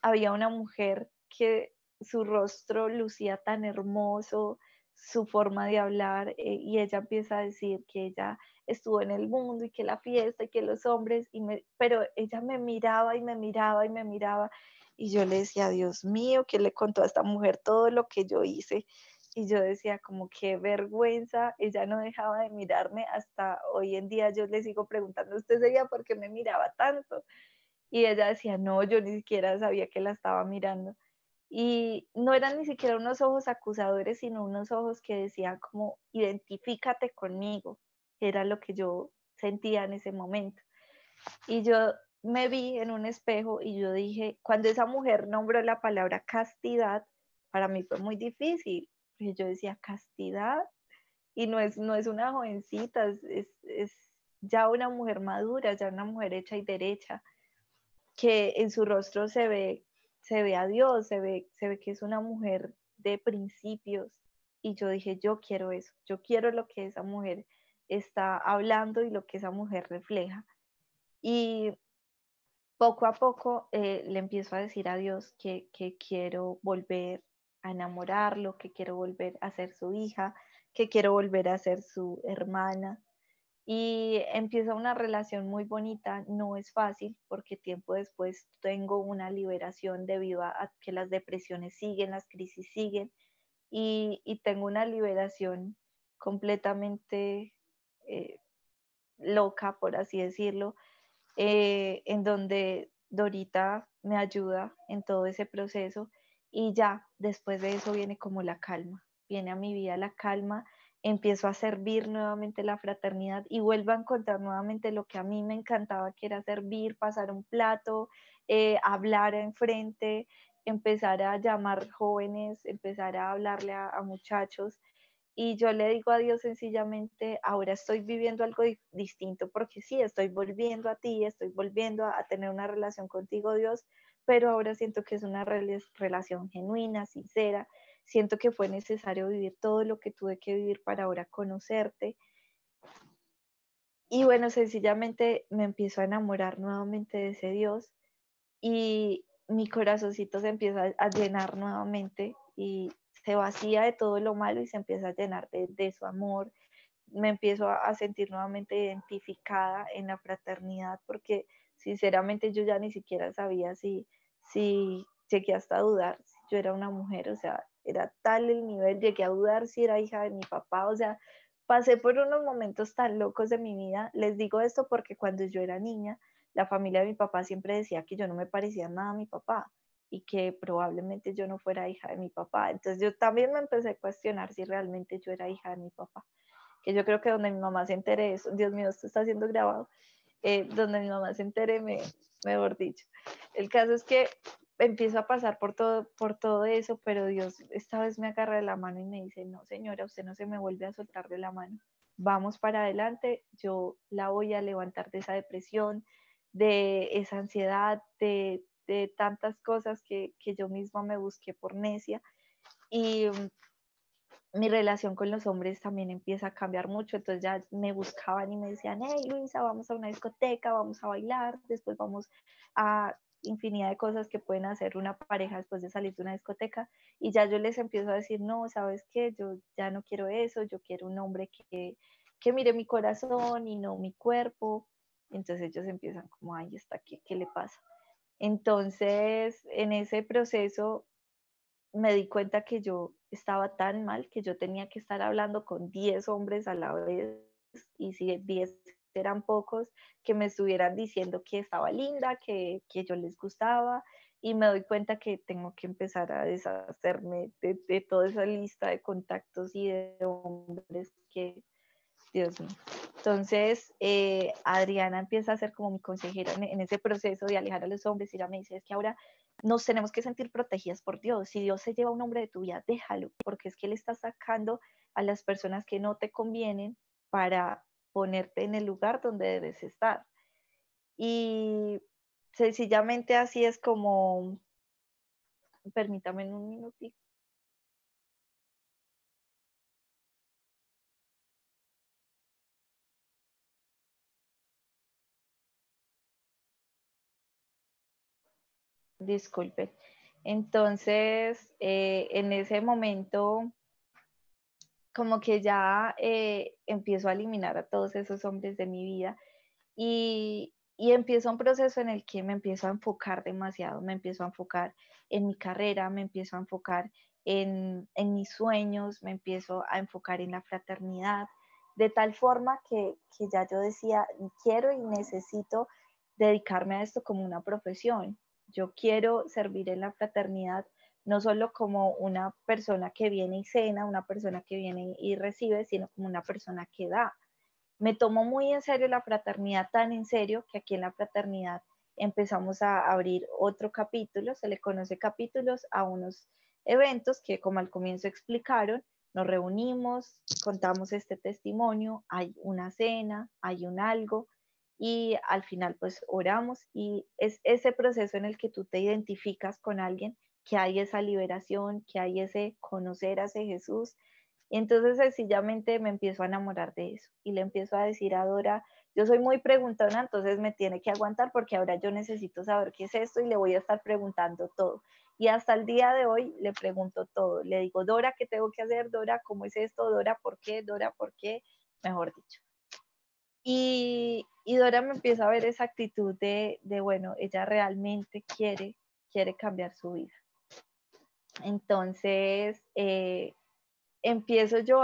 había una mujer que su rostro lucía tan hermoso, su forma de hablar, y ella empieza a decir que ella estuvo en el mundo y que la fiesta y que los hombres, pero ella me miraba y me miraba y me miraba, y yo le decía, Dios mío, ¿qué le contó a esta mujer todo lo que yo hice? Y yo decía, como qué vergüenza, ella no dejaba de mirarme hasta hoy en día. Yo le sigo preguntando, ¿usted sabía por qué me miraba tanto? Y ella decía, no, yo ni siquiera sabía que la estaba mirando. Y no eran ni siquiera unos ojos acusadores, sino unos ojos que decían como, identifícate conmigo. Era lo que yo sentía en ese momento. Y yo me vi en un espejo y yo dije, cuando esa mujer nombró la palabra castidad, para mí fue muy difícil. Porque yo decía, castidad, y no es una jovencita, es ya una mujer madura, ya una mujer hecha y derecha, que en su rostro se ve a Dios, se ve que es una mujer de principios. Y yo dije, yo quiero eso, yo quiero lo que esa mujer está hablando y lo que esa mujer refleja. Y poco a poco le empiezo a decir a Dios que quiero volver a enamorarlo, que quiero volver a ser su hija, que quiero volver a ser su hermana. Y empieza una relación muy bonita, no es fácil porque tiempo después tengo una liberación debido a que las depresiones siguen, las crisis siguen y tengo una liberación completamente eh, loca, por así decirlo, en donde Dorita me ayuda en todo ese proceso y ya después de eso viene como la calma, viene a mi vida la calma, empiezo a servir nuevamente la fraternidad y vuelvo a encontrar nuevamente lo que a mí me encantaba, que era servir, pasar un plato, hablar enfrente, empezar a llamar jóvenes, empezar a hablarle a muchachos y yo le digo a Dios sencillamente, ahora estoy viviendo algo distinto porque sí, estoy volviendo a ti, estoy volviendo a tener una relación contigo, Dios, pero ahora siento que es una relación genuina, sincera. Siento que fue necesario vivir todo lo que tuve que vivir para ahora conocerte. Y bueno, sencillamente me empiezo a enamorar nuevamente de ese Dios y mi corazoncito se empieza a llenar nuevamente y se vacía de todo lo malo y se empieza a llenar de su amor. Me empiezo a sentir nuevamente identificada en la fraternidad porque sinceramente yo ya ni siquiera sabía si llegué hasta a dudar si yo era una mujer, o sea, era tal el nivel, llegué a dudar si era hija de mi papá, o sea, pasé por unos momentos tan locos de mi vida. Les digo esto porque cuando yo era niña, la familia de mi papá siempre decía que yo no me parecía nada a mi papá y que probablemente yo no fuera hija de mi papá. Entonces yo también me empecé a cuestionar si realmente yo era hija de mi papá, que yo creo que donde mi mamá se entere de eso, Dios mío, esto está siendo grabado, donde mi mamá se entere, mejor dicho. El caso es que empiezo a pasar por todo eso, pero Dios esta vez me agarra de la mano y me dice, no señora, usted no se me vuelve a soltar de la mano, vamos para adelante, yo la voy a levantar de esa depresión, de esa ansiedad, de tantas cosas que yo misma me busqué por necia. Y mi relación con los hombres también empieza a cambiar mucho, entonces ya me buscaban y me decían, hey Luisa, vamos a una discoteca, vamos a bailar, después vamos a infinidad de cosas que pueden hacer una pareja después de salir de una discoteca, y ya yo les empiezo a decir, no, ¿sabes qué? Yo ya no quiero eso, yo quiero un hombre que mire mi corazón y no mi cuerpo. Entonces ellos empiezan como, ay, está, ¿qué le pasa? Entonces, en ese proceso me di cuenta que yo estaba tan mal que yo tenía que estar hablando con 10 hombres a la vez y si 10 eran pocos, que me estuvieran diciendo que estaba linda, que yo les gustaba y me doy cuenta que tengo que empezar a deshacerme de toda esa lista de contactos y de hombres que, Dios mío. Entonces, Adriana empieza a ser como mi consejera en ese proceso de alejar a los hombres y ella me dice, es que ahora nos tenemos que sentir protegidas por Dios. Si Dios se lleva a un hombre de tu vida, déjalo, porque es que Él está sacando a las personas que no te convienen para ponerte en el lugar donde debes estar. Y sencillamente así es como, permítame un minutito. Disculpe. Entonces, en ese momento como que ya empiezo a eliminar a todos esos hombres de mi vida y empiezo un proceso en el que me empiezo a enfocar demasiado, me empiezo a enfocar en mi carrera, me empiezo a enfocar en mis sueños, me empiezo a enfocar en la fraternidad, de tal forma que ya yo decía, quiero y necesito dedicarme a esto como una profesión. Yo quiero servir en la fraternidad no solo como una persona que viene y cena, una persona que viene y recibe, sino como una persona que da. Me tomo muy en serio la fraternidad, tan en serio que aquí en la fraternidad empezamos a abrir otro capítulo, se le conoce capítulos a unos eventos que como al comienzo explicaron, nos reunimos, contamos este testimonio, hay una cena, hay un algo y al final pues oramos y es ese proceso en el que tú te identificas con alguien, que hay esa liberación, que hay ese conocer a ese Jesús. Entonces sencillamente me empiezo a enamorar de eso y le empiezo a decir a Dora, yo soy muy preguntona, entonces me tiene que aguantar porque ahora yo necesito saber qué es esto y le voy a estar preguntando todo. Y hasta el día de hoy le pregunto todo. Le digo, Dora, ¿qué tengo que hacer? Dora, ¿cómo es esto? Dora, ¿por qué? Dora, ¿por qué? Mejor dicho. Y Dora me empieza a ver esa actitud bueno, ella realmente quiere cambiar su vida. Entonces, empiezo yo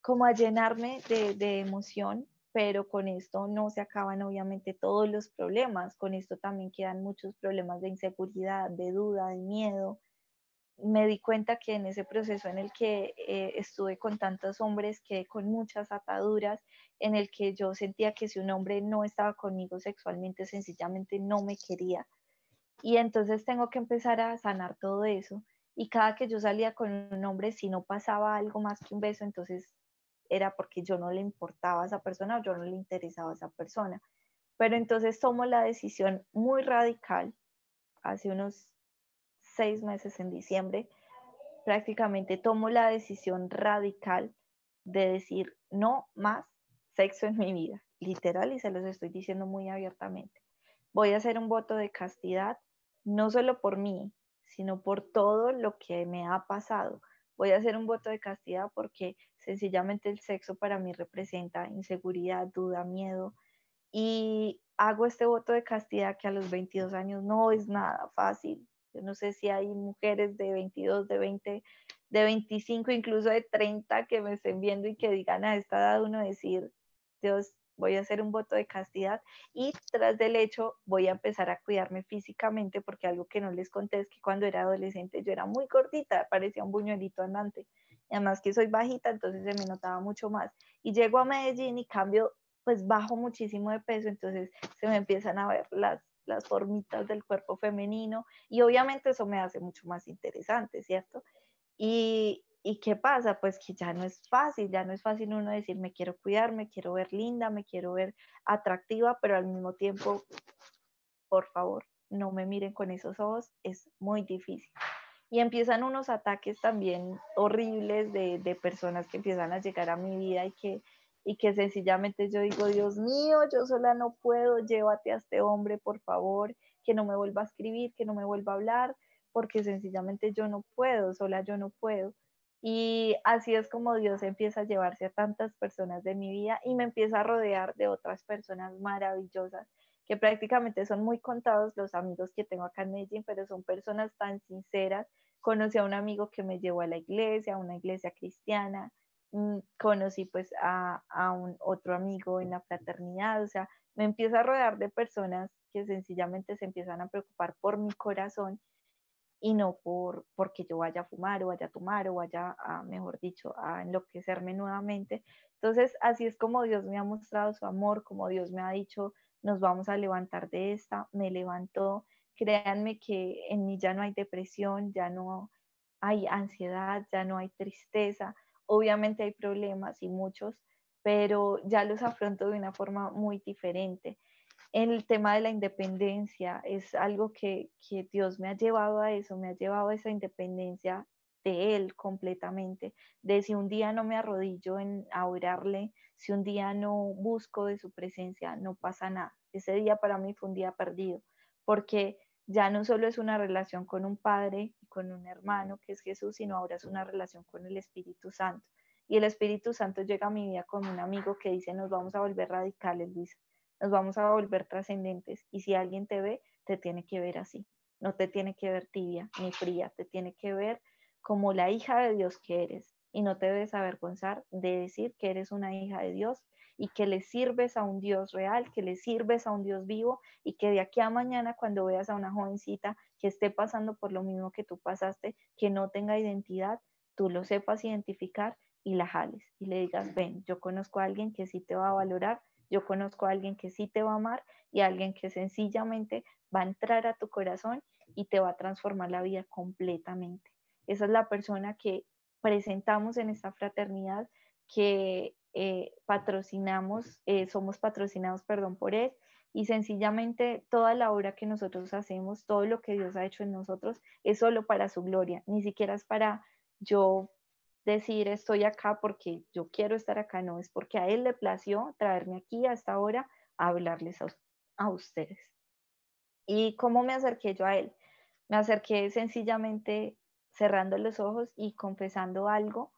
como a llenarme de emoción, pero con esto no se acaban obviamente todos los problemas, con esto también quedan muchos problemas de inseguridad, de duda, de miedo. Me di cuenta que en ese proceso en el que estuve con tantos hombres, quedé con muchas ataduras, en el que yo sentía que si un hombre no estaba conmigo sexualmente, sencillamente no me quería. Y entonces tengo que empezar a sanar todo eso. Y cada que yo salía con un hombre, si no pasaba algo más que un beso, entonces era porque yo no le importaba a esa persona o yo no le interesaba a esa persona. Pero entonces tomo la decisión muy radical, hace unos 6 meses en diciembre, prácticamente tomo la decisión radical de decir no más sexo en mi vida, literal, y se los estoy diciendo muy abiertamente. Voy a hacer un voto de castidad, no solo por mí, sino por todo lo que me ha pasado. Voy a hacer un voto de castidad porque sencillamente el sexo para mí representa inseguridad, duda, miedo. Y hago este voto de castidad que a los 22 años no es nada fácil. Yo no sé si hay mujeres de 22, de 20, de 25, incluso de 30 que me estén viendo y que digan a esta edad uno decir, Dios, voy a hacer un voto de castidad y tras del hecho voy a empezar a cuidarme físicamente porque algo que no les conté es que cuando era adolescente yo era muy cortita, parecía un buñuelito andante. Y además que soy bajita, entonces se me notaba mucho más. Y llego a Medellín y cambio, pues bajo muchísimo de peso, entonces se me empiezan a ver las formitas del cuerpo femenino y obviamente eso me hace mucho más interesante, ¿cierto? ¿Y qué pasa? Pues que ya no es fácil uno decir me quiero cuidar, me quiero ver linda, me quiero ver atractiva, pero al mismo tiempo, por favor, no me miren con esos ojos, es muy difícil. Y empiezan unos ataques también horribles de personas que empiezan a llegar a mi vida y que sencillamente yo digo, Dios mío, yo sola no puedo, llévate a este hombre, por favor, que no me vuelva a escribir, que no me vuelva a hablar, porque sencillamente yo no puedo, sola yo no puedo. Y así es como Dios empieza a llevarse a tantas personas de mi vida y me empieza a rodear de otras personas maravillosas, que prácticamente son muy contados los amigos que tengo acá en Medellín, pero son personas tan sinceras. Conocí a un amigo que me llevó a la iglesia, a una iglesia cristiana, conocí pues a un otro amigo en la fraternidad, o sea, me empiezo a rodear de personas que sencillamente se empiezan a preocupar por mi corazón y no porque yo vaya a fumar o vaya a tomar o vaya a, mejor dicho, a enloquecerme nuevamente. Entonces, así es como Dios me ha mostrado su amor, como Dios me ha dicho, nos vamos a levantar de esta, me levantó. Créanme que en mí ya no hay depresión, ya no hay ansiedad, ya no hay tristeza. Obviamente hay problemas y muchos, pero ya los afronto de una forma muy diferente. El tema de la independencia es algo que Dios me ha llevado a eso, me ha llevado a esa independencia de Él completamente, de si un día no me arrodillo a orarle, si un día no busco de su presencia, no pasa nada. Ese día para mí fue un día perdido, porque ya no solo es una relación con un padre y con un hermano que es Jesús, sino ahora es una relación con el Espíritu Santo. Y el Espíritu Santo llega a mi vida como un amigo que dice, nos vamos a volver radicales, Luisa, nos vamos a volver trascendentes y si alguien te ve, te tiene que ver así, no te tiene que ver tibia ni fría, te tiene que ver como la hija de Dios que eres y no te debes avergonzar de decir que eres una hija de Dios y que le sirves a un Dios real, que le sirves a un Dios vivo y que de aquí a mañana cuando veas a una jovencita que esté pasando por lo mismo que tú pasaste, que no tenga identidad, tú lo sepas identificar y la jales y le digas, ven, yo conozco a alguien que sí te va a valorar, yo conozco a alguien que sí te va a amar y a alguien que sencillamente va a entrar a tu corazón y te va a transformar la vida completamente. Esa es la persona que presentamos en esta fraternidad, que patrocinamos, somos patrocinados, perdón, por él, y sencillamente toda la obra que nosotros hacemos, todo lo que Dios ha hecho en nosotros, es solo para su gloria, ni siquiera es para yo decir estoy acá porque yo quiero estar acá, no, es porque a Él le plació traerme aquí a esta hora a hablarles a ustedes. ¿Y cómo me acerqué yo a Él? Me acerqué sencillamente cerrando los ojos y confesando algo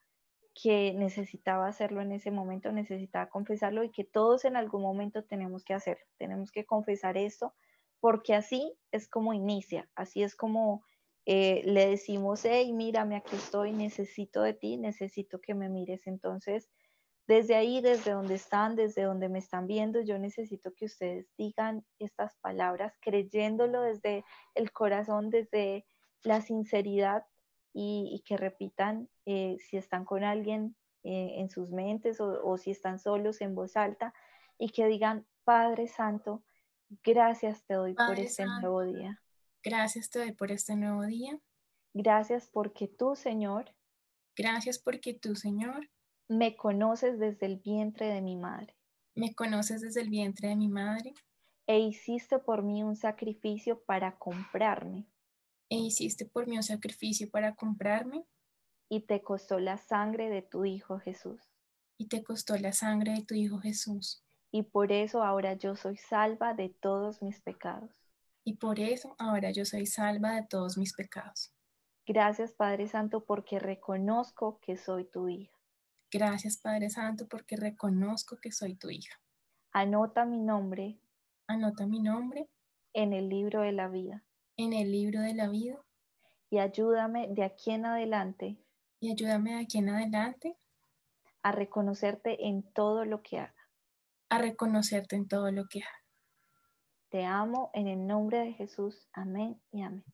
que necesitaba hacerlo en ese momento, necesitaba confesarlo y que todos en algún momento tenemos que hacerlo, tenemos que confesar esto, porque así es como inicia, así es como le decimos, hey, mírame, aquí estoy, necesito de ti, necesito que me mires. Entonces, desde ahí, desde donde están, desde donde me están viendo, yo necesito que ustedes digan estas palabras creyéndolo desde el corazón, desde la sinceridad y que repitan si están con alguien en sus mentes o si están solos en voz alta y que digan, Padre Santo, gracias te doy por Padre este Santo, nuevo día. gracias te doy por este nuevo día. Gracias porque tú, Señor, Gracias porque tú, Señor, me conoces desde el vientre de mi madre me conoces desde el vientre de mi madre e hiciste por mí un sacrificio para comprarme e hiciste por mí un sacrificio para comprarme y te costó la sangre de tu Hijo Jesús. y te costó la sangre de tu Hijo Jesús. Y por eso ahora yo soy salva de todos mis pecados. Y por eso ahora yo soy salva de todos mis pecados. Gracias Padre Santo porque reconozco que soy tu hija. Gracias Padre Santo porque reconozco que soy tu hija. Anota mi nombre Anota mi nombre en el libro de la vida en el libro de la vida y ayúdame de aquí en adelante y ayúdame de aquí en adelante a reconocerte en todo lo que haga. a reconocerte en todo lo que hago. Te amo en el nombre de Jesús. Amén y amén.